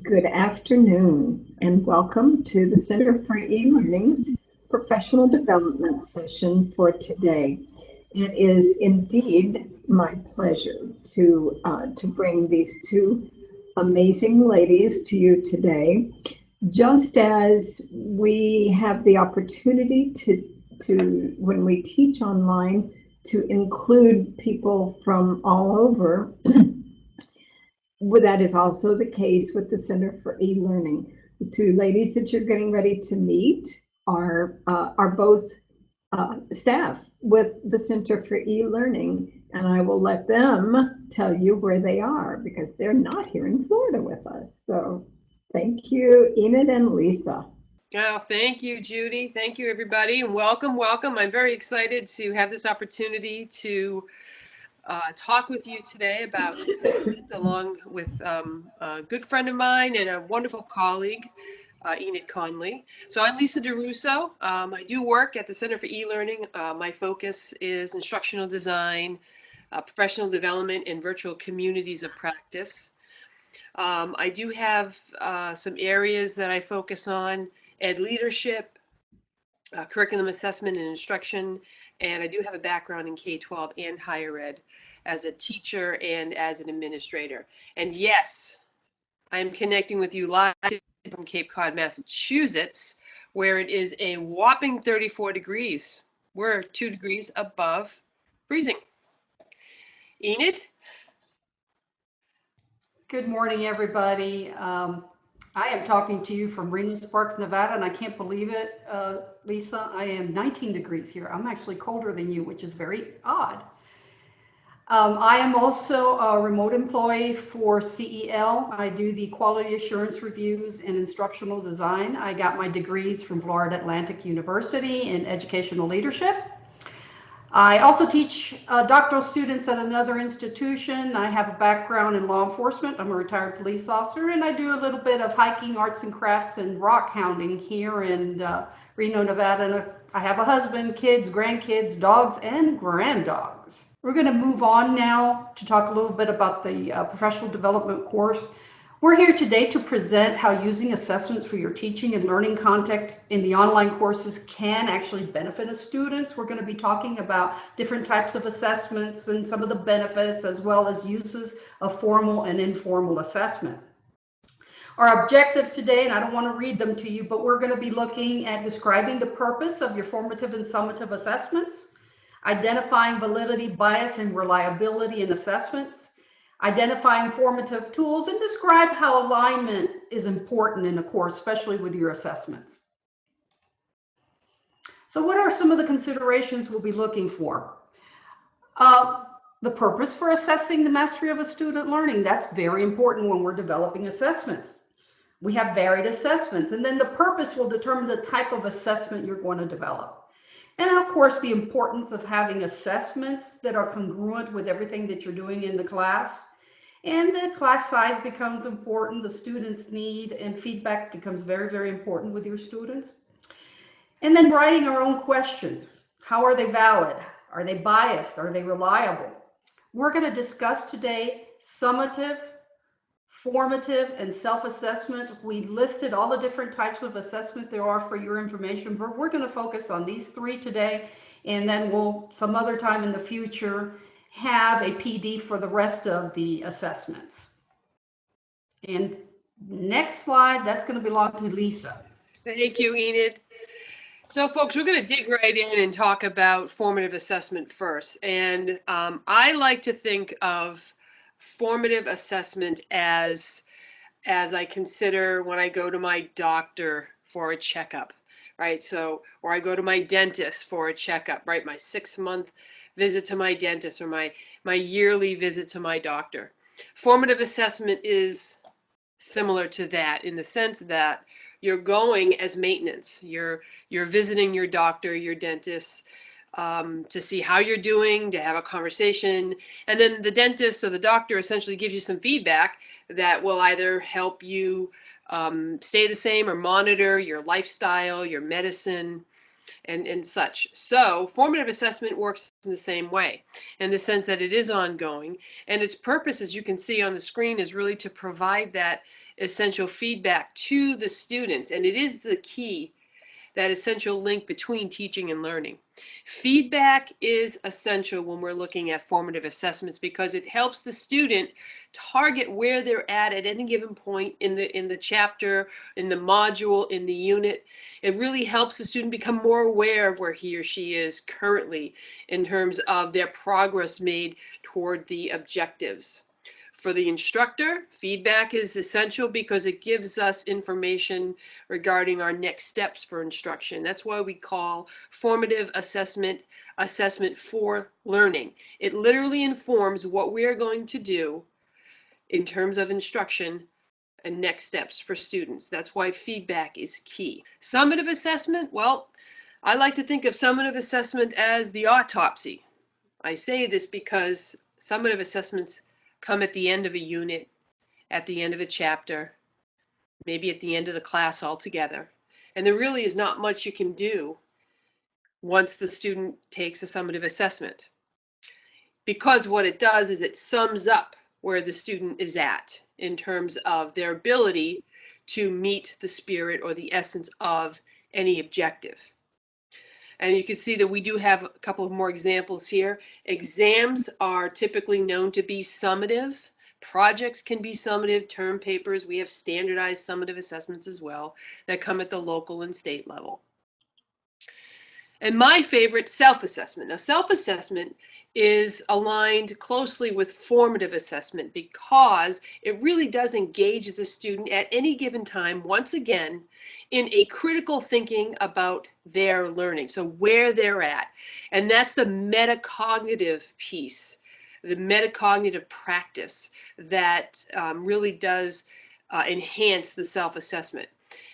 Good afternoon and welcome to the Center for E-Learning's professional development session for today. It is indeed my pleasure to bring these two amazing ladies to you today. Just as we have the opportunity to when we teach online to include people from all over. Well, that is also the case with the Center for E-Learning. The two ladies that you're getting ready to meet are both staff with the Center for E-Learning, and I will let them tell you where they are because they're not here in Florida with us. So thank you, Enid and Lisa. Oh, thank you, Judy. Thank you, everybody, and welcome, welcome. I'm very excited to have this opportunity to talk with you today about assessment, along with a good friend of mine and a wonderful colleague, Enid Conley. So I'm Lisa Desruisseaux. I do work at the Center for E-Learning. My focus is instructional design, professional development, and virtual communities of practice. I do have some areas that I focus on: ed leadership, curriculum assessment and instruction, and I do have a background in K-12 and higher ed as a teacher and as an administrator. And yes, I am connecting with you live from Cape Cod, Massachusetts, where it is a whopping 34 degrees. We're 2 degrees above freezing. Enid? Good morning, everybody. I am talking to you from Reno Sparks, Nevada, and I can't believe it, Lisa. I am 19 degrees here. I'm actually colder than you, which is very odd. I am also a remote employee for CeL. I do the quality assurance reviews and instructional design. I got my degrees from Florida Atlantic University in educational leadership. I also teach doctoral students at another institution. I have a background in law enforcement. I'm a retired police officer, and I do a little bit of hiking, arts and crafts, and rock hounding here in Reno, Nevada. And I have a husband, kids, grandkids, dogs, and granddogs. We're going to move on now to talk a little bit about the professional development course. We're here today to present how using assessments for your teaching and learning content in the online courses can actually benefit students. We're going to be talking about different types of assessments and some of the benefits, as well as uses of formal and informal assessment. Our objectives today, and I don't want to read them to you, but we're going to be looking at describing the purpose of your formative and summative assessments, identifying validity, bias, and reliability in assessments, identifying formative tools, and describe how alignment is important in a course, especially with your assessments. So what are some of the considerations we'll be looking for? The purpose for assessing the mastery of a student learning. That's very important when we're developing assessments. We have varied assessments, and then the purpose will determine the type of assessment you're going to develop. And of course, the importance of having assessments that are congruent with everything that you're doing in the class. And the class size becomes important, the students' need and feedback becomes very, very important with your students. And then writing our own questions. How are they valid? Are they biased? Are they reliable? We're going to discuss today summative, formative, and self-assessment. We listed all the different types of assessment there are for your information, but we're going to focus on these three today, and then we'll, some other time in the future, have a PD for the rest of the assessments. And next slide, that's going to belong to Lisa. Thank you, Enid. So, folks, we're going to dig right in and talk about formative assessment first. And I like to think of formative assessment as I consider when I go to my doctor for a checkup, right? So, or I go to my dentist for a checkup, right? My 6-month visit to my dentist, or my yearly visit to my doctor. Formative assessment is similar to that in the sense that you're going as maintenance. You're visiting your doctor, your dentist, to see how you're doing, to have a conversation, and then the dentist or the doctor essentially gives you some feedback that will either help you stay the same or monitor your lifestyle, your medicine. and such. So formative assessment works in the same way, in the sense that it is ongoing, and its purpose, as you can see on the screen, is really to provide that essential feedback to the students, and it is the key, that essential link between teaching and learning. Feedback is essential when we're looking at formative assessments because it helps the student target where they're at any given point in the chapter, in the module, in the unit. It really helps the student become more aware of where he or she is currently in terms of their progress made toward the objectives. For the instructor, feedback is essential because it gives us information regarding our next steps for instruction. That's why we call formative assessment for learning. It literally informs what we are going to do in terms of instruction and next steps for students. That's why feedback is key. Summative assessment, well, I like to think of summative assessment as the autopsy. I say this because summative assessments come at the end of a unit, at the end of a chapter, maybe at the end of the class altogether. And there really is not much you can do once the student takes a summative assessment. Because what it does is it sums up where the student is at in terms of their ability to meet the spirit or the essence of any objective. And you can see that we do have a couple of more examples here. Exams are typically known to be summative. Projects can be summative. Term papers, we have standardized summative assessments as well that come at the local and state level. And my favorite, self-assessment. Now, self-assessment is aligned closely with formative assessment because it really does engage the student at any given time, once again, in a critical thinking about their learning, so where they're at. And that's the metacognitive piece, the metacognitive practice that really does enhance the self-assessment.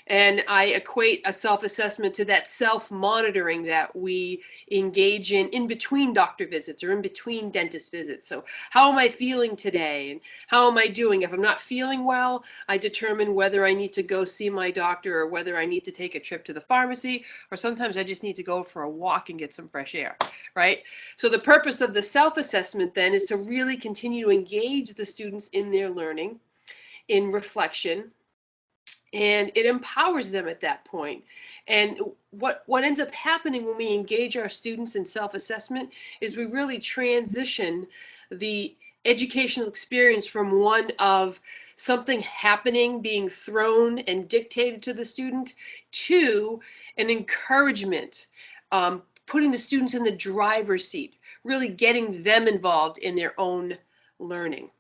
And I equate a self-assessment to that self-monitoring that we engage in between doctor visits or in between dentist visits. So how am I feeling today? And how am I doing? If I'm not feeling well, I determine whether I need to go see my doctor or whether I need to take a trip to the pharmacy, or sometimes I just need to go for a walk and get some fresh air, right? So the purpose of the self-assessment then is to really continue to engage the students in their learning, in reflection, and it empowers them at that point. And what ends up happening when we engage our students in self-assessment is we really transition the educational experience from one of something happening, being thrown and dictated to the student, to an encouragement, putting the students in the driver's seat, really getting them involved in their own learning.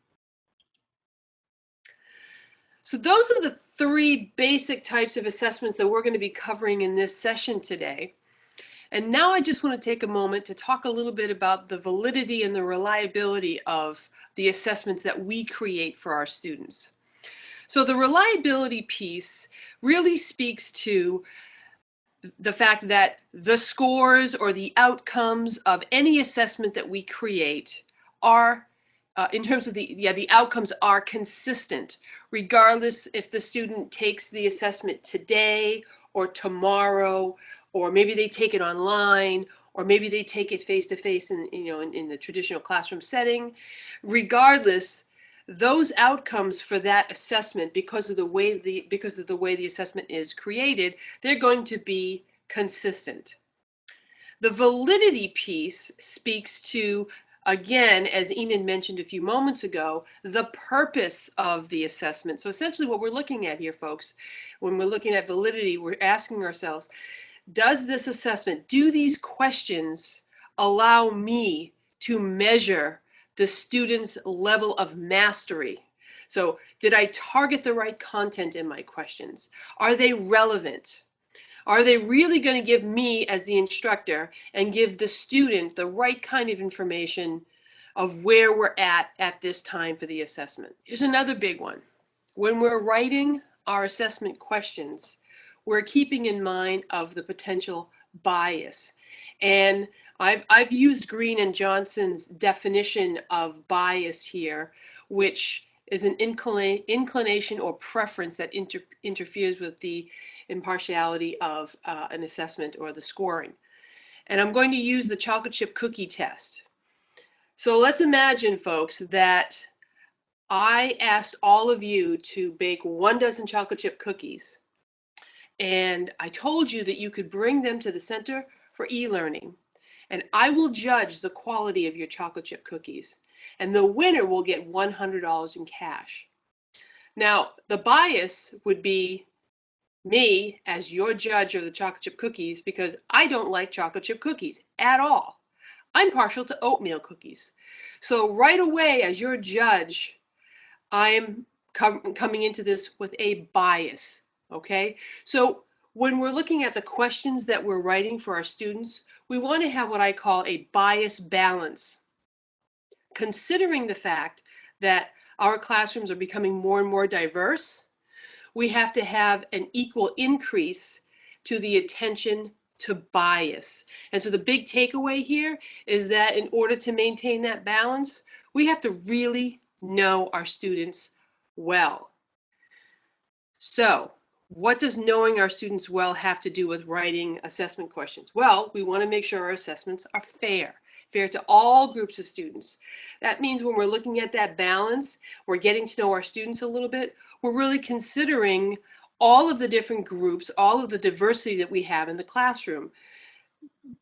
So those are the three basic types of assessments that we're going to be covering in this session today. And now I just want to take a moment to talk a little bit about the validity and the reliability of the assessments that we create for our students. So the reliability piece really speaks to the fact that the scores or the outcomes of any assessment that we create are in terms of the outcomes are consistent, regardless if the student takes the assessment today or tomorrow, or maybe they take it online, or maybe they take it face to face in the traditional classroom setting. Regardless, those outcomes for that assessment, because of the way the assessment is created, they're going to be consistent. The validity piece speaks to, again, as Enid mentioned a few moments ago, the purpose of the assessment. So essentially what we're looking at here, folks, when we're looking at validity, we're asking ourselves, does this assessment, do these questions allow me to measure the student's level of mastery? So did I target the right content in my questions? Are they relevant? Are they really going to give me, as the instructor, and give the student the right kind of information of where we're at this time for the assessment? Here's another big one. When we're writing our assessment questions, we're keeping in mind of the potential bias. And I've used Green and Johnson's definition of bias here, which is an inclination or preference that interferes with the impartiality of an assessment or the scoring. And I'm going to use the chocolate chip cookie test. So let's imagine, folks, that I asked all of you to bake 1 dozen chocolate chip cookies. And I told you that you could bring them to the Center for E-Learning. And I will judge the quality of your chocolate chip cookies. And the winner will get $100 in cash. Now, the bias would be me as your judge of the chocolate chip cookies because I don't like chocolate chip cookies at all. I'm partial to oatmeal cookies. So right away, as your judge, I'm coming into this with a bias, okay? So when we're looking at the questions that we're writing for our students, we want to have what I call a bias balance, considering the fact that our classrooms are becoming more and more diverse. We have to have an equal increase to the attention to bias. And so the big takeaway here is that in order to maintain that balance, we have to really know our students well. So what does knowing our students well have to do with writing assessment questions? Well, we want to make sure our assessments are fair to all groups of students. That means when we're looking at that balance, we're getting to know our students a little bit, we're really considering all of the different groups, all of the diversity that we have in the classroom.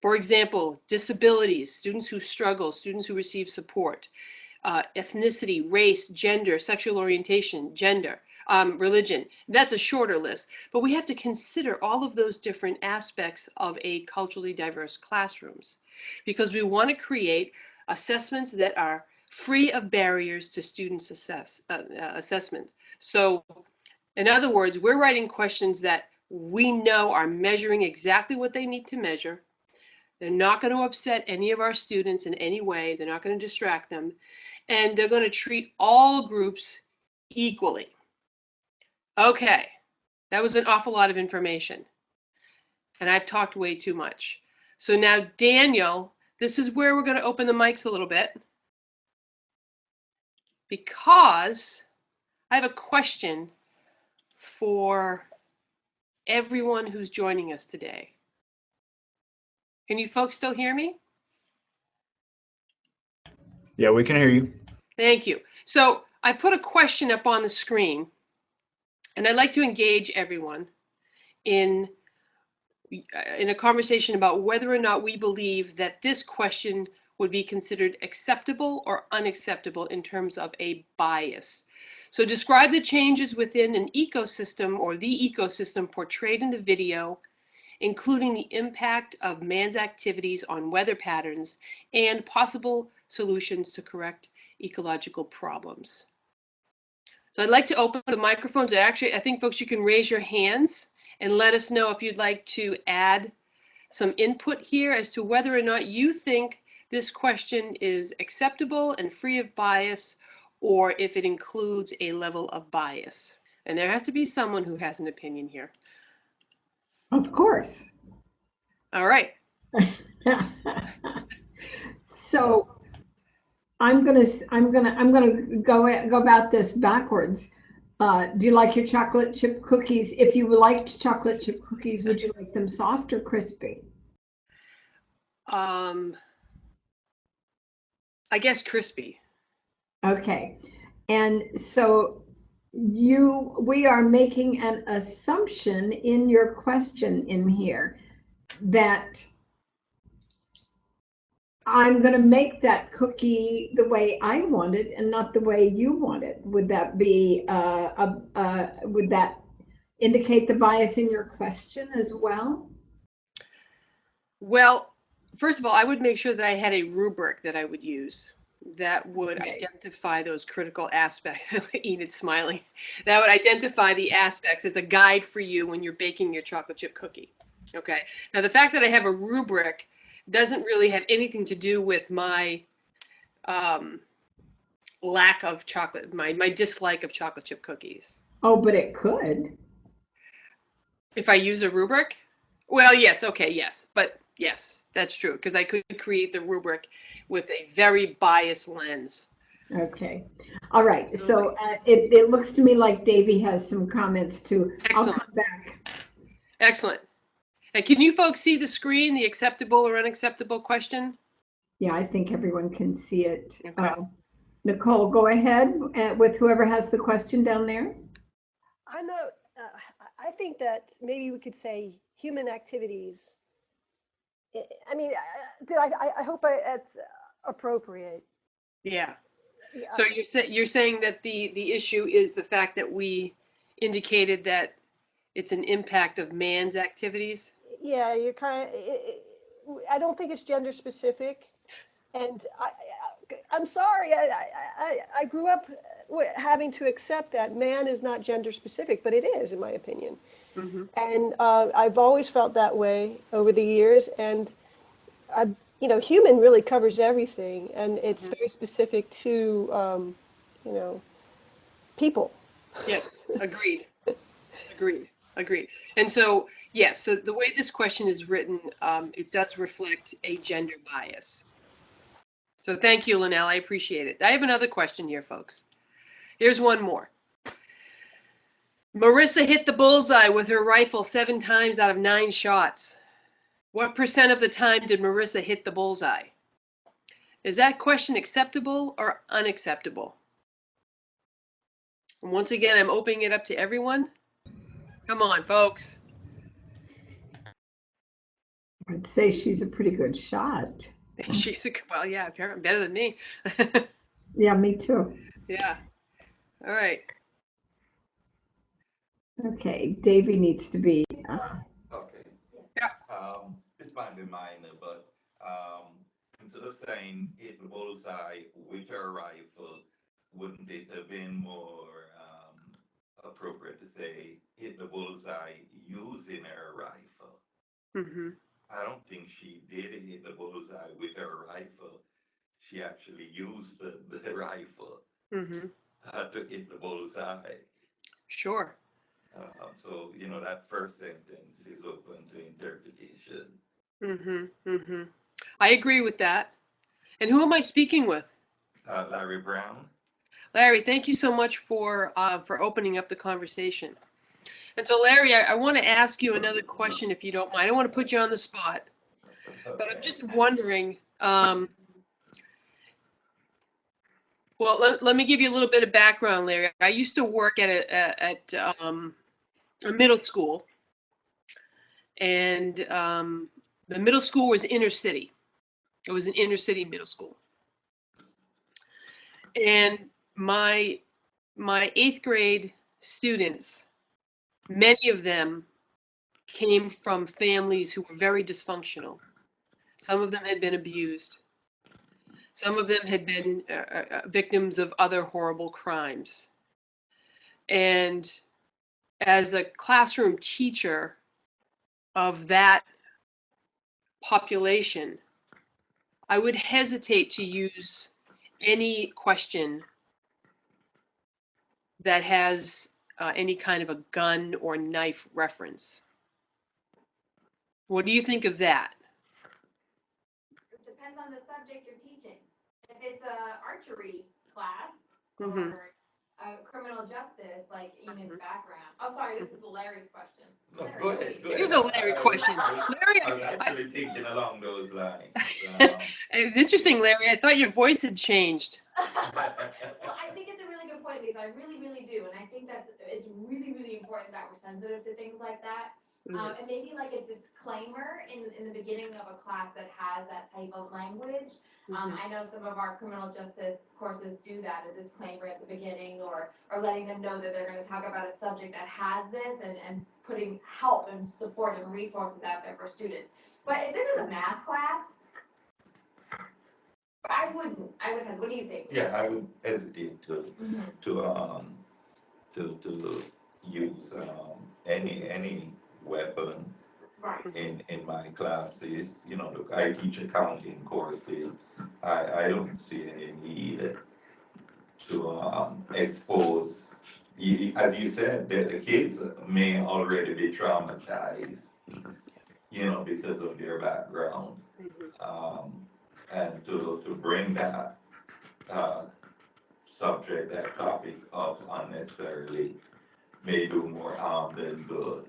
For example, disabilities, students who struggle, students who receive support, ethnicity, race, gender, sexual orientation, religion. That's a shorter list, but we have to consider all of those different aspects of a culturally diverse classrooms because we want to create assessments that are free of barriers to students' assessment. So in other words, we're writing questions that we know are measuring exactly what they need to measure. They're not going to upset any of our students in any way. They're not going to distract them. And they're going to treat all groups equally. Okay, that was an awful lot of information. And I've talked way too much. So now, Daniel, this is where we're going to open the mics a little bit. Because I have a question for everyone who's joining us today. Can you folks still hear me? Yeah, we can hear you. Thank you. So I put a question up on the screen, and I'd like to engage everyone in a conversation about whether or not we believe that this question would be considered acceptable or unacceptable in terms of a bias. So describe the changes within an ecosystem or the ecosystem portrayed in the video, including the impact of man's activities on weather patterns and possible solutions to correct ecological problems. So I'd like to open the microphones. Actually, I think, folks, you can raise your hands and let us know if you'd like to add some input here as to whether or not you think this question is acceptable and free of bias, or if it includes a level of bias. And there has to be someone who has an opinion here. Of course. All right. So I'm gonna go about this backwards. Do you like your chocolate chip cookies? If you liked chocolate chip cookies, would you like them soft or crispy? I guess crispy. Okay. And so we are making an assumption in your question in here that I'm going to make that cookie the way I want it and not the way you want it. Would that be would that indicate the bias in your question as well? Well, first of all, I would make sure that I had a rubric that I would use that would identify those critical aspects. Enid smiling. That would identify the aspects as a guide for you when you're baking your chocolate chip cookie. Okay. Now, the fact that I have a rubric doesn't really have anything to do with my lack of chocolate, my dislike of chocolate chip cookies. Oh, but it could. If I use a rubric? Well, yes. Okay. Yes. But yes, that's true, because I could create the rubric with a very biased lens. Okay. All right. So it looks to me like Davey has some comments too. Excellent. I'll come back. Excellent. And can you folks see the screen, the acceptable or unacceptable question? Yeah, I think everyone can see it. Okay. Nicole, go ahead with whoever has the question down there. I'm not, I think that maybe we could say human activities. I mean, I hope that's appropriate. Yeah. Yeah, So you're saying that the issue is the fact that we indicated that it's an impact of man's activities? yeah, you're kind of, I don't think it's gender specific. And I'm sorry, I grew up having to accept that man is not gender specific, but it is, in my opinion. Mm-hmm. And I've always felt that way over the years. And human really covers everything, and it's Mm-hmm. very specific to, you know, people. Yes, agreed. Agreed. And so, yes, so the way this question is written, it does reflect a gender bias. So thank you, Linnell. I appreciate it. I have another question here, folks. Here's one more. Marissa hit the bullseye with her rifle 7 times out of 9 shots. What percent of the time did Marissa hit the bullseye? Is that question acceptable or unacceptable? And once again, I'm opening it up to everyone. Come on, folks. I'd say she's a pretty good shot. She's well, yeah, apparently better than me. Yeah, me too. Yeah. All right. Okay, Davy needs to be. Okay. Yeah. This might be minor, but instead of saying hit the bullseye with her rifle, wouldn't it have been more appropriate to say hit the bullseye using her rifle? Mm-hmm. I don't think she did hit the bullseye with her rifle. She actually used the rifle Mm-hmm. to hit the bullseye. Sure. So, that first sentence is open to interpretation. Mm-hmm. Mm-hmm. I agree with that. And who am I speaking with? Larry Brown. Larry, thank you so much for opening up the conversation. And so, Larry, I want to ask you another question, if you don't mind. I don't want to put you on the spot, but I'm just wondering. Well, let me give you a little bit of background, Larry. I used to work at a middle school, and the middle school was inner city. It was an inner city middle school, and my 8th grade students, many of them came from families who were very dysfunctional. Some of them had been abused. Some of them had been victims of other horrible crimes. And as a classroom teacher of that population, I would hesitate to use any question that has any kind of a gun or knife reference. What do you think of that? It depends on the subject you're teaching. If it's a archery class Mm-hmm. or criminal justice, like Enid's background. Oh, sorry, this is Larry's question. No, Larry, go ahead. Go It ahead. is a Larry question. Larry, I was actually thinking along those lines. it's interesting, Larry. I thought your voice had changed. Well, I think it's a really good point, Lisa. I really, really do. And I think it's really, really important that we're sensitive to things like that. And maybe like a disclaimer in the beginning of a class that has that type of language. I know some of our criminal justice courses do that, a disclaimer at the beginning or letting them know that they're going to talk about a subject that has this and putting help and support and resources out there for students. But if this is a math class, I would hesitate. What do you think? Yeah, I would hesitate to use any weapon Right. in my classes. Look, I teach accounting courses. I don't see any need to expose. As you said, the kids may already be traumatized, because of their background, um, and to bring that uh, subject, that topic up unnecessarily may do more harm than good.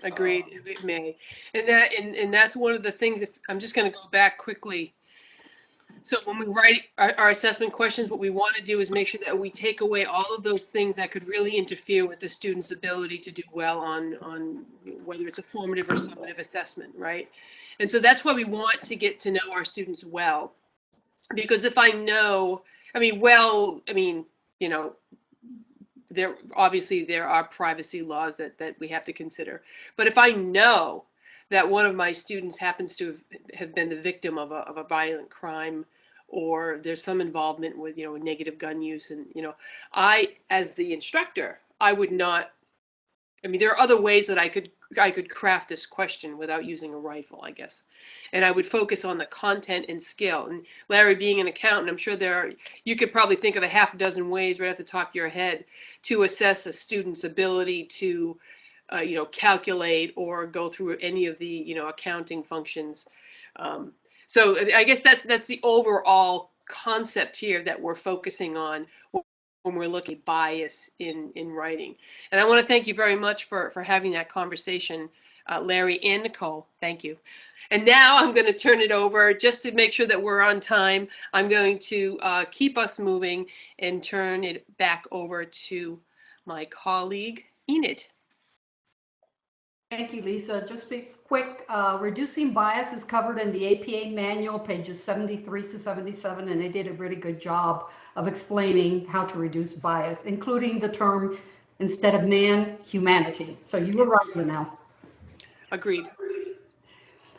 Agreed. It may, and that's one of the things. If I'm just going to go back quickly. So when we write our assessment questions, what we want to do is make sure that we take away all of those things that could really interfere with the student's ability to do well on whether it's a formative or summative assessment, right? And so that's why we want to get to know our students well, because if I know, you know, there obviously there are privacy laws that we have to consider. But if I know that one of my students happens to have been the victim of a violent crime, or there's some involvement with, you know, negative gun use, and, you know, I, as the instructor, I would not, I mean, there are other ways that I could craft this question without using a rifle, I guess. And I would focus on the content and skill. And Larry, being an accountant, I'm sure you could probably think of a half a dozen ways right at the top of your head to assess a student's ability to, you know, calculate or go through any of the, you know, accounting functions. So I guess that's the overall concept here that we're focusing on when we're looking at bias in writing. And I want to thank you very much for having that conversation, Larry and Nicole. Thank you. And now I'm going to turn it over, just to make sure that we're on time. I'm going to keep us moving and turn it back over to my colleague, Enid. Thank you, Lisa. Just be quick, reducing bias is covered in the APA manual, pages 73 to 77, and they did a really good job of explaining how to reduce bias, including the term, instead of man, humanity. So you were right, Linnell. Agreed.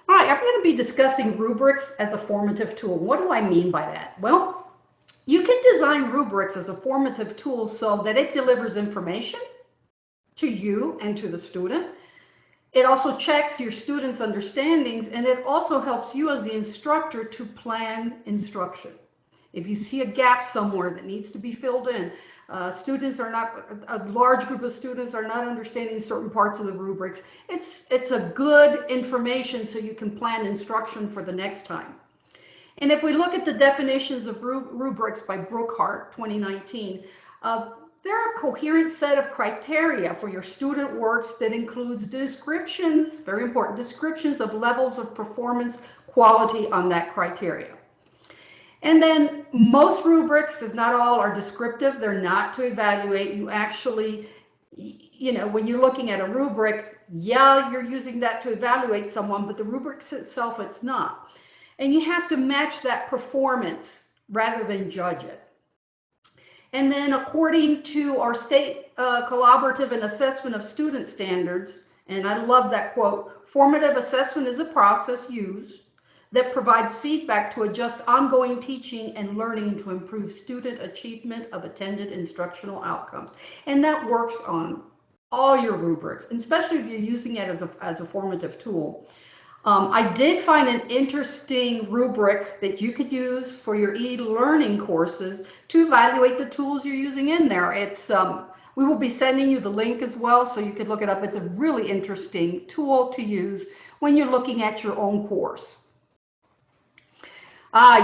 All right, I'm going to be discussing rubrics as a formative tool. What do I mean by that? Well, you can design rubrics as a formative tool so that it delivers information to you and to the student. It also checks your students' understandings, and it also helps you as the instructor to plan instruction. If you see a gap somewhere that needs to be filled in, a large group of students are not understanding certain parts of the rubrics, it's a good information so you can plan instruction for the next time. And if we look at the definitions of rubrics by Brookhart, 2019, they're a coherent set of criteria for your student works that includes descriptions, very important, descriptions of levels of performance quality on that criteria. And then most rubrics, if not all, are descriptive. They're not to evaluate. You actually, you know, when you're looking at a rubric, yeah, you're using that to evaluate someone, but the rubric itself, it's not. And you have to match that performance rather than judge it. And then according to our state collaborative and assessment of student standards, and I love that quote, formative assessment is a process used that provides feedback to adjust ongoing teaching and learning to improve student achievement of attended instructional outcomes. And that works on all your rubrics, especially if you're using it as a formative tool. I did find an interesting rubric that you could use for your e-learning courses to evaluate the tools you're using in there. It's we will be sending you the link as well, so you could look it up. It's a really interesting tool to use when you're looking at your own course.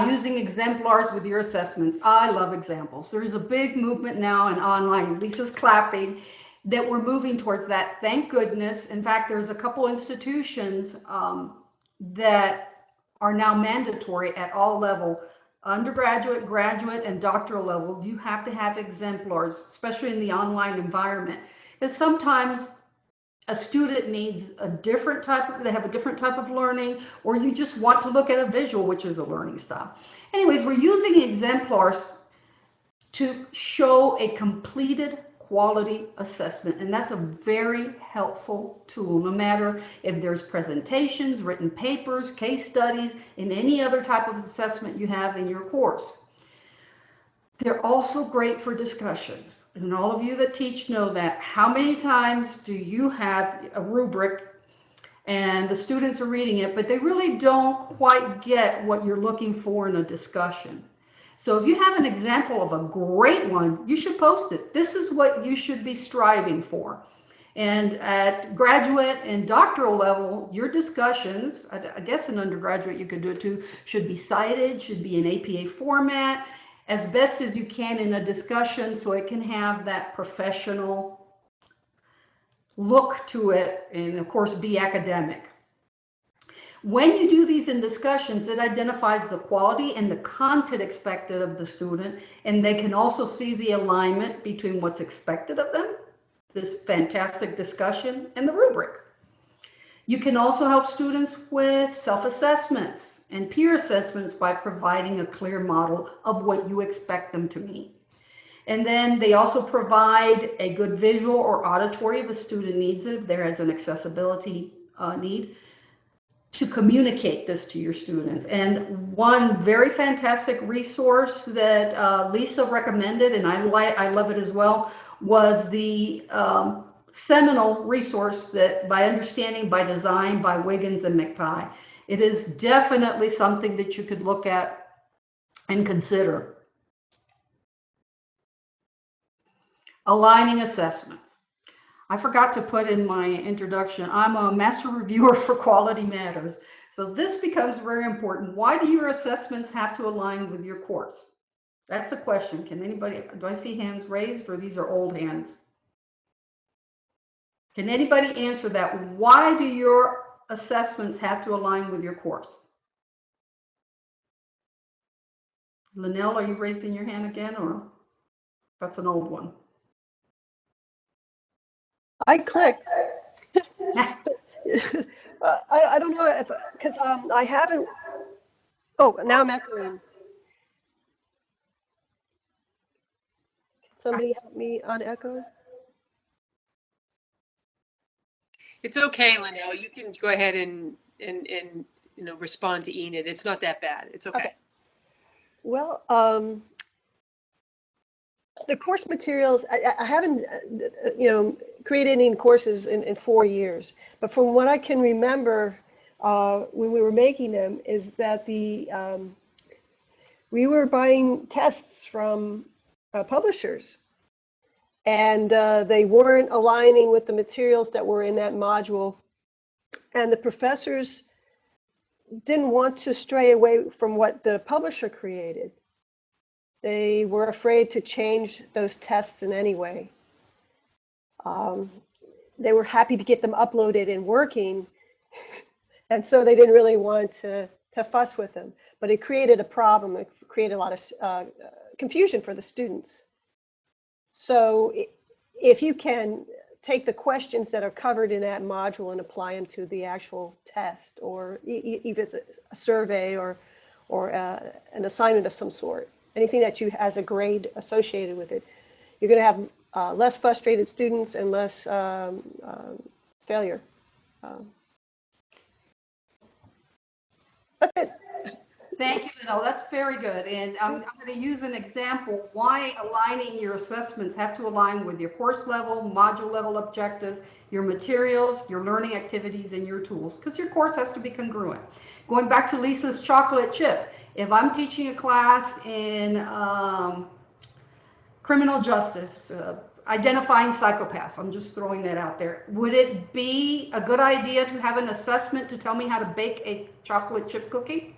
Using exemplars with your assessments. I love examples. There's a big movement now in online. Lisa's clapping. That we're moving towards that, thank goodness. In fact, there's a couple institutions that are now mandatory at all level, undergraduate, graduate, and doctoral level. You have to have exemplars, especially in the online environment, because sometimes a student needs a different type, they have a different type of learning, or you just want to look at a visual, which is a learning style. Anyways, we're using exemplars to show a completed quality assessment, and that's a very helpful tool, no matter if there's presentations, written papers, case studies, and any other type of assessment you have in your course. They're also great for discussions, and all of you that teach know that. How many times do you have a rubric and the students are reading it, but they really don't quite get what you're looking for in a discussion? So if you have an example of a great one, you should post it. This is what you should be striving for. And at graduate and doctoral level, your discussions, I guess in undergraduate you could do it too, should be cited, should be in APA format, as best as you can in a discussion, so it can have that professional look to it, and of course be academic. When you do these in discussions, it identifies the quality and the content expected of the student, and they can also see the alignment between what's expected of them, this fantastic discussion, and the rubric. You can also help students with self-assessments and peer assessments by providing a clear model of what you expect them to meet. And then they also provide a good visual or auditory if a student needs it, if there is an accessibility need, to communicate this to your students. And one very fantastic resource that Lisa recommended, and I love it as well, was the seminal resource that by Understanding by Design by Wiggins and McTighe. It is definitely something that you could look at and consider. Aligning assessments. I forgot to put in my introduction, I'm a master reviewer for Quality Matters. So this becomes very important. Why do your assessments have to align with your course? That's a question. Can anybody, do I see hands raised, or these are old hands? Can anybody answer that? Why do your assessments have to align with your course? Linnell, are you raising your hand again, or that's an old one? I clicked. I don't know if, because I haven't, oh, now I'm echoing. Somebody help me on echo? It's okay, Linnell. You can go ahead and respond to Enid. It's not that bad. It's okay. Okay. Well, the course materials, I haven't, created any courses in 4 years. But from what I can remember, when we were making them, is that we were buying tests from publishers, and they weren't aligning with the materials that were in that module. And the professors didn't want to stray away from what the publisher created. They were afraid to change those tests in any way. They were happy to get them uploaded and working, and so they didn't really want to fuss with them. But it created a problem. It created a lot of confusion for the students. So if you can take the questions that are covered in that module and apply them to the actual test, or even a survey or an assignment of some sort, anything that you has a grade associated with it, you're going to have less frustrated students and less failure. That's it. Thank you, Linnell. That's very good. And I'm going to use an example why aligning your assessments have to align with your course level, module level objectives, your materials, your learning activities, and your tools, because your course has to be congruent. Going back to Lisa's chocolate chip, if I'm teaching a class in criminal justice, identifying psychopaths, I'm just throwing that out there, would it be a good idea to have an assessment to tell me how to bake a chocolate chip cookie?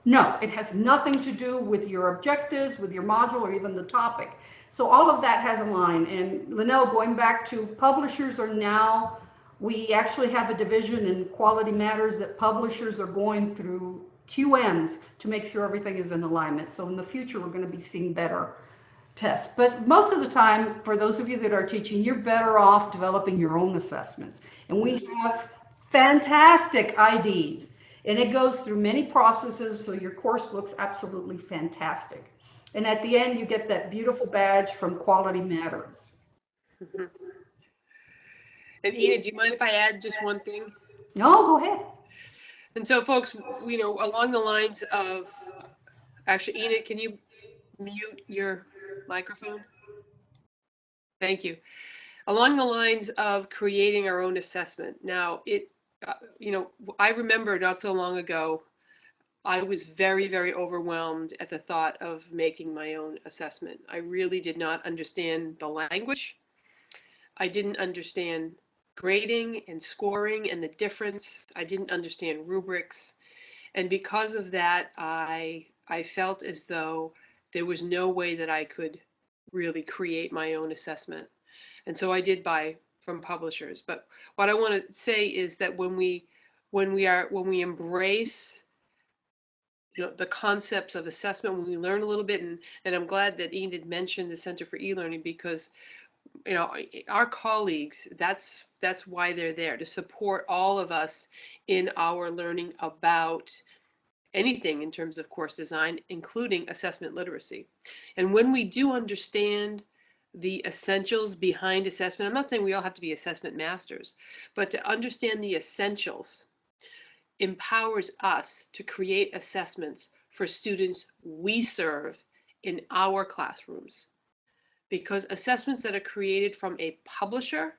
No, it has nothing to do with your objectives, with your module, or even the topic. So all of that has a line. And Linnell, going back to publishers are now, we actually have a division in Quality Matters that publishers are going through QMs to make sure everything is in alignment. So in the future, we're going to be seeing better tests. But most of the time, for those of you that are teaching, you're better off developing your own assessments. And we have fantastic IDs. And it goes through many processes, so your course looks absolutely fantastic. And at the end, you get that beautiful badge from Quality Matters. Mm-hmm. And Enid, do you mind if I add just one thing? No, go ahead. And so, folks, along the lines of, actually, Enid, can you mute your microphone? Thank you. Along the lines of creating our own assessment. Now, I remember not so long ago, I was very, very overwhelmed at the thought of making my own assessment. I really did not understand the language. I didn't understand grading and scoring and the difference. I didn't understand rubrics. And because of that, I felt as though there was no way that I could really create my own assessment. And so I did buy from publishers. But what I want to say is that when we embrace the concepts of assessment, when we learn a little bit, and I'm glad that Enid mentioned the Center for E-Learning, because our colleagues, that's why they're there, to support all of us in our learning about anything in terms of course design, including assessment literacy. And when we do understand the essentials behind assessment, I'm not saying we all have to be assessment masters, but to understand the essentials empowers us to create assessments for students we serve in our classrooms. Because assessments that are created from a publisher,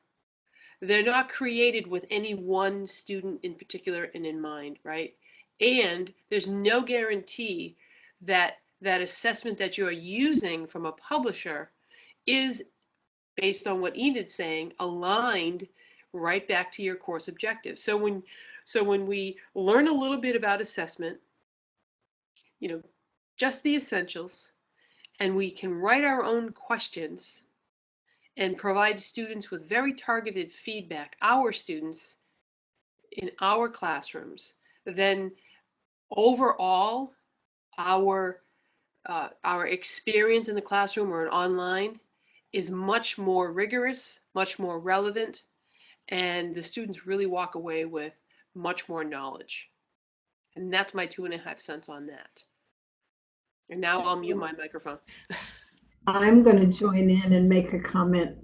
they're not created with any one student in particular and in mind, right? And there's no guarantee that that assessment that you're using from a publisher is, based on what Enid's saying, aligned right back to your course objectives. So when we learn a little bit about assessment, just the essentials, and we can write our own questions and provide students with very targeted feedback, our students in our classrooms, then overall our experience in the classroom or online is much more rigorous, much more relevant, and the students really walk away with much more knowledge. And that's my 2.5 cents on that. And now I'll mute my microphone. I'm going to join in and make a comment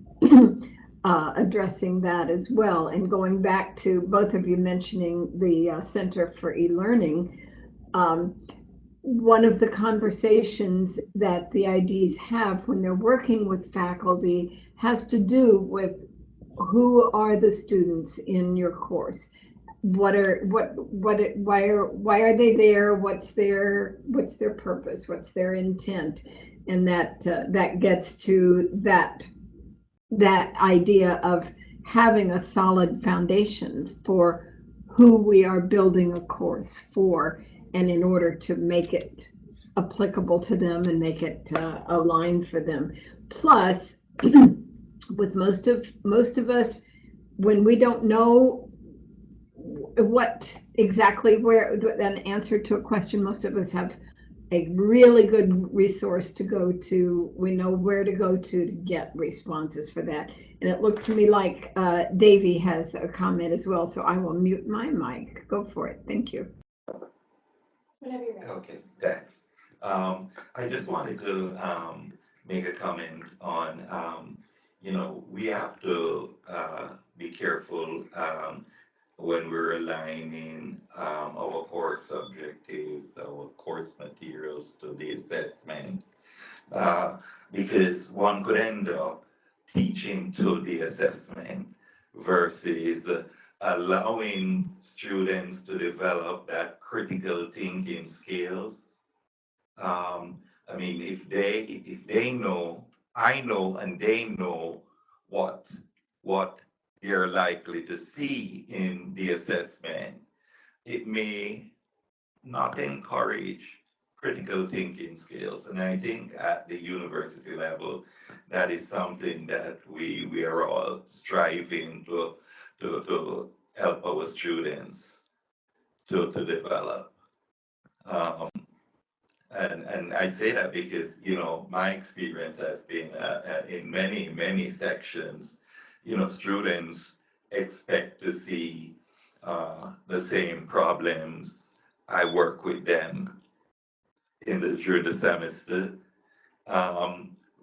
addressing that as well. And going back to both of you mentioning the Center for E-Learning, one of the conversations that the IDs have when they're working with faculty has to do with who are the students in your course. Why are they there? What's their purpose? What's their intent? And that gets to that idea of having a solid foundation for who we are building a course for, and in order to make it applicable to them and make it aligned for them. Plus, with most of us, when we don't know what exactly where an answer to a question, most of us have a really good resource to go to. We know where to go to get responses for that. And it looked to me like Davey has a comment as well, so I will mute my mic. Go for it. Thank you. Okay, thanks. I just wanted to make a comment on, we have to be careful when we're aligning our course objectives, our course materials to the assessment, because one could end up teaching to the assessment versus allowing students to develop that critical thinking skills. I mean, if they know, I know, and they know what they're likely to see in the assessment, it may not encourage critical thinking skills. And I think at the university level, that is something that we are all striving to help our students to develop. And I say that because, my experience has been in many sections, students expect to see the same problems. I work with them during the semester,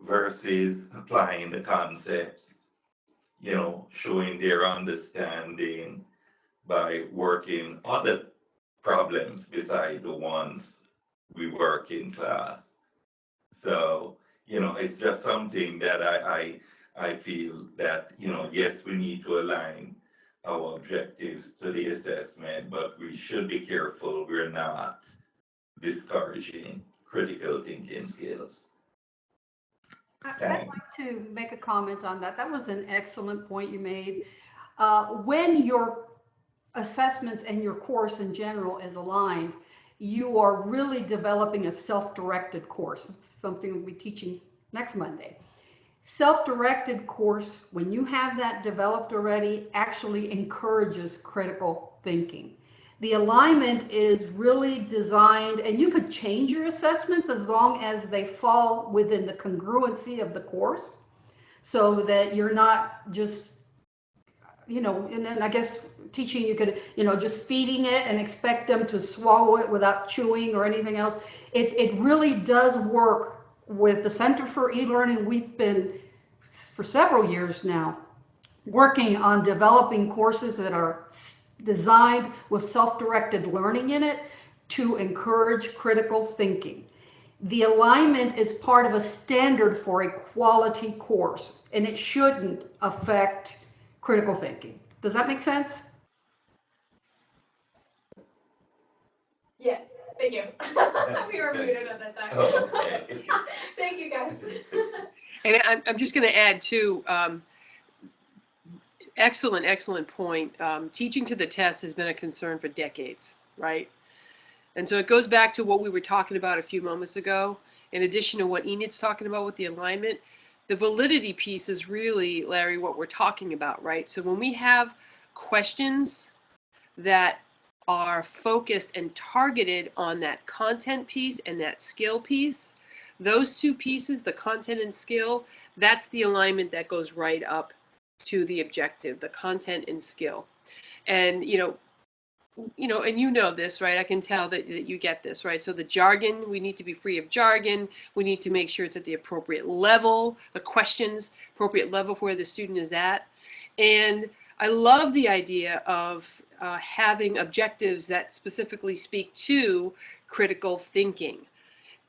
versus applying the concepts, showing their understanding by working on the problems beside the ones we work in class. So, it's just something that I feel that, yes, we need to align our objectives to the assessment, but we should be careful we're not discouraging critical thinking skills. I'd Thanks. like to make a comment on that. That was an excellent point you made. When your assessments and your course in general is aligned, you are really developing a self-directed course, something we'll be teaching next Monday. Self-directed course, when you have that developed already, actually encourages critical thinking. The alignment is really designed, and you could change your assessments as long as they fall within the congruency of the course, so that you're not just, and then I guess teaching, you could, just feeding it and expect them to swallow it without chewing or anything else. It really does work with the Center for E-Learning. We've been, for several years now, working on developing courses that are designed with self-directed learning in it to encourage critical thinking. The alignment is part of a standard for a quality course, and it shouldn't affect critical thinking. Does that make sense? Yes, thank you. We were muted at that time. Okay. Thank you, guys. And I'm just going to add too, excellent point. Teaching to the test has been a concern for decades, right? And so it goes back to what we were talking about a few moments ago. In addition to what Enid's talking about with the alignment, the validity piece is really, Larry, what we're talking about, right? So when we have questions that are focused and targeted on that content piece and that skill piece, those two pieces, the content and skill, that's the alignment that goes right up to the objective, the content and skill. And and you know this, right? I can tell that you get this, right? So the jargon, we need to be free of jargon. We need to make sure it's at the appropriate level, the questions, appropriate level for where the student is at. And I love the idea of having objectives that specifically speak to critical thinking.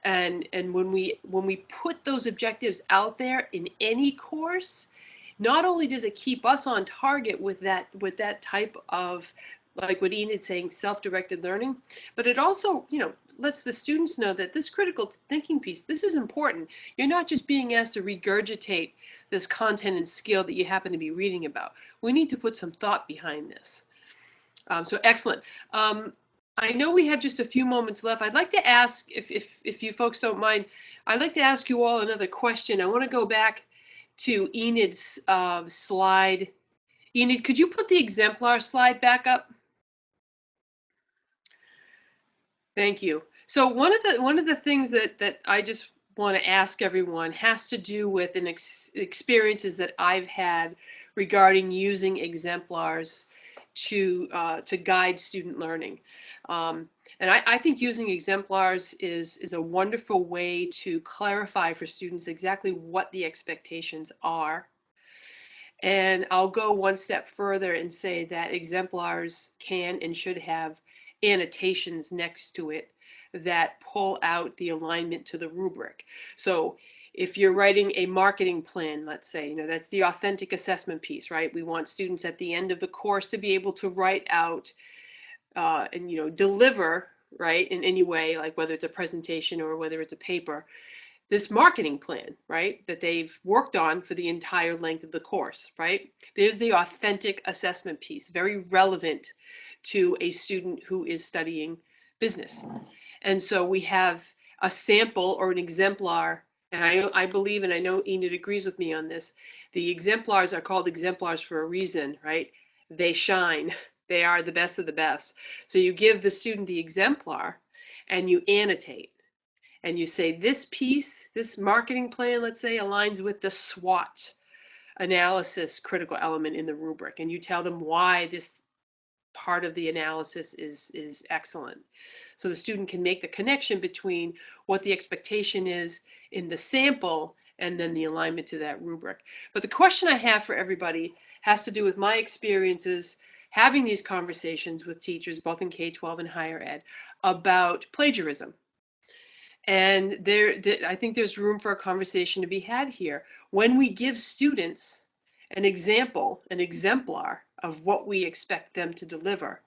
And when we put those objectives out there in any course, not only does it keep us on target with that type of, like what Enid's saying, self-directed learning, but it also, lets the students know that this critical thinking piece, this is important. You're not just being asked to regurgitate this content and skill that you happen to be reading about. We need to put some thought behind this. So excellent. I know we have just a few moments left. I'd like to ask, if you folks don't mind, I'd like to ask you all another question. I want to go back to Enid's slide. Enid, could you put the exemplar slide back up? Thank you. So one of the things that I just want to ask everyone has to do with experiences that I've had regarding using exemplars to guide student learning. And I think using exemplars is a wonderful way to clarify for students exactly what the expectations are. And I'll go one step further and say that exemplars can and should have annotations next to it that pull out the alignment to the rubric. So if you're writing a marketing plan, let's say, that's the authentic assessment piece, right? We want students at the end of the course to be able to write out and deliver, right, in any way, like whether it's a presentation or whether it's a paper, this marketing plan, right, that they've worked on for the entire length of the course, right? There's the authentic assessment piece, very relevant to a student who is studying business. And so we have a sample or an exemplar, and I believe, and I know Enid agrees with me on this, the exemplars are called exemplars for a reason, right? They shine. They are the best of the best. So you give the student the exemplar and you annotate. And you say this piece, this marketing plan, let's say, aligns with the SWOT analysis critical element in the rubric. And you tell them why this part of the analysis is excellent. So the student can make the connection between what the expectation is in the sample and then the alignment to that rubric. But the question I have for everybody has to do with my experiences having these conversations with teachers, both in K-12 and higher ed, about plagiarism. And I think there's room for a conversation to be had here. When we give students an example, an exemplar of what we expect them to deliver,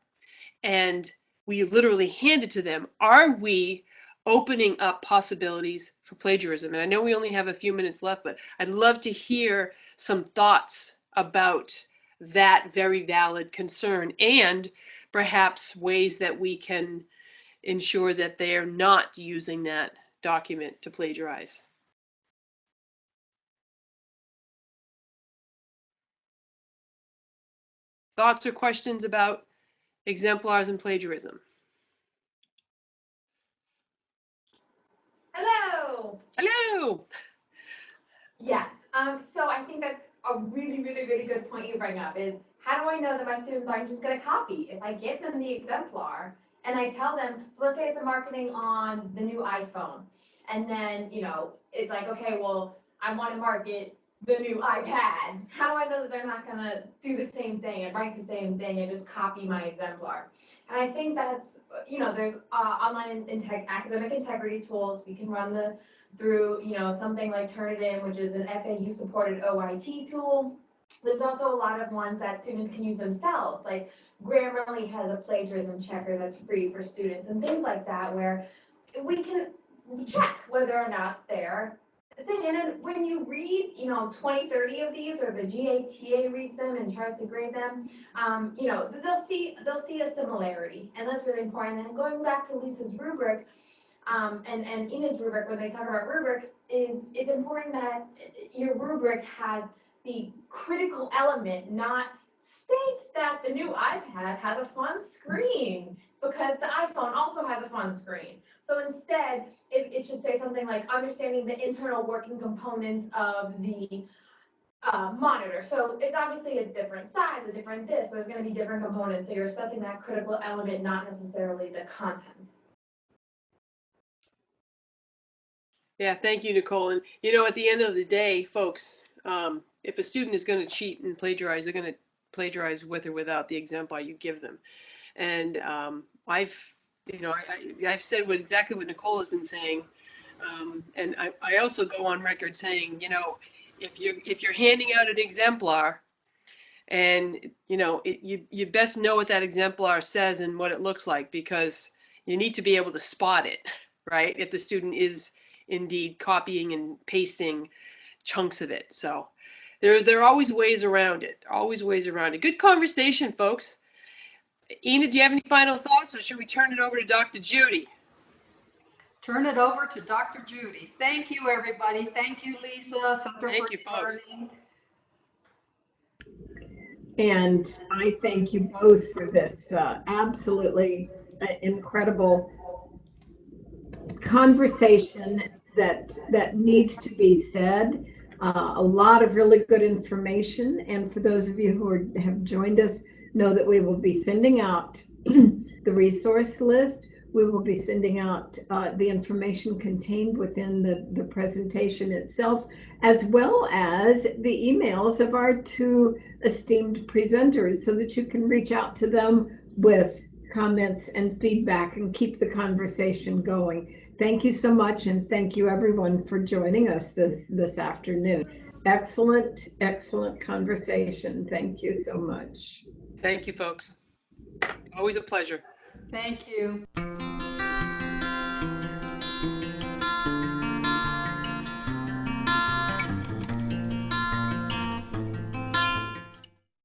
and we literally hand it to them, are we opening up possibilities for plagiarism? And I know we only have a few minutes left, but I'd love to hear some thoughts about that very valid concern and perhaps ways that we can ensure that they are not using that document to plagiarize. Thoughts or questions about exemplars and plagiarism? Hello. Hello. Yes. So I think that's a really, really, really good point you bring up is how do I know that my students aren't just going to copy? If I give them the exemplar and I tell them, so let's say it's a marketing on the new iPhone, and then, it's like, okay, well, I want to market the new iPad. How do I know that they're not going to do the same thing and write the same thing and just copy my exemplar? And I think that's, there's online academic integrity tools. We can run through, something like Turnitin, which is an FAU-supported OIT tool. There's also a lot of ones that students can use themselves, like Grammarly has a plagiarism checker that's free for students and things like that, where we can check whether or not they're the thing. And then when you read, 20, 30 of these, or the GATA reads them and tries to grade them, they'll see a similarity, and that's really important. And going back to Lisa's rubric, and Enid's rubric, when they talk about rubrics, it's important that your rubric has the critical element, not states that the new iPad has a fun screen, because the iPhone also has a fun screen. So instead, it should say something like understanding the internal working components of the monitor. So it's obviously a different size, a different this, so there's going to be different components. So you're assessing that critical element, not necessarily the content. Yeah, thank you, Nicole. And at the end of the day, folks, if a student is going to cheat and plagiarize, they're going to plagiarize with or without the exemplar you give them. And I've said exactly what Nicole has been saying, and I also go on record saying, if you're handing out an exemplar, and you best know what that exemplar says and what it looks like, because you need to be able to spot it, right? If the student is indeed copying and pasting chunks of it. So there are always ways around it. Always ways around it. Good conversation, folks. Enid, do you have any final thoughts, or should we turn it over to Dr. Judy? Turn it over to Dr. Judy. Thank you, everybody. Thank you, Lisa. Thank you, folks. And I thank you both for this absolutely incredible conversation that needs to be said. A lot of really good information. And for those of you who have joined us, know that we will be sending out the resource list. We will be sending out the information contained within the presentation itself, as well as the emails of our two esteemed presenters, so that you can reach out to them with comments and feedback and keep the conversation going. Thank you so much, and thank you everyone for joining us this afternoon. Excellent conversation. Thank you so much. Thank you, folks. Always a pleasure. Thank you.